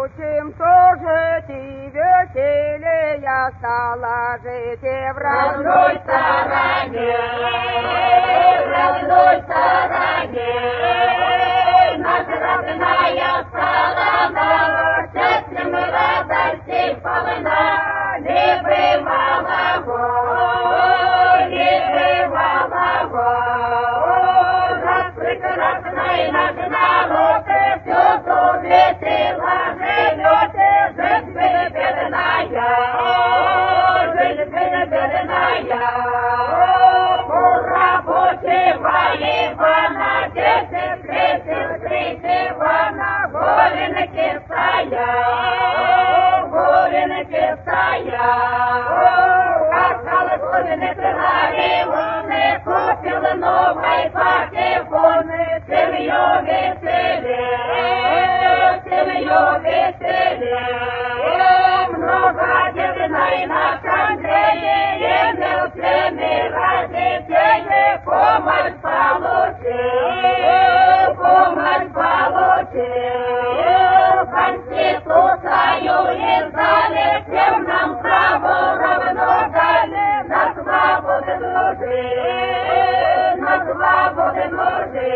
научим служить, и веселее стало жить и в родной стороне, в родной стороне. Наша родная сторона, счастьем и радостей полна, не бывало гор, не бывало гор. Наш прекрасный наш народ, все тут весело живет, жизнь бедная, жизнь бедная. Ура, почивай, Ивана, десять кресел, три Ивана, голенки стоят, голенки стоят. Осталось голенки царевны, купил новой патефоны, семью веселее, семью веселее. Много девиной на Андрее, имел семеро детей, помощь получил, помощь получил. Конституцию издали, всем нам право равно дали, на свободу нужны, на свободу нужны.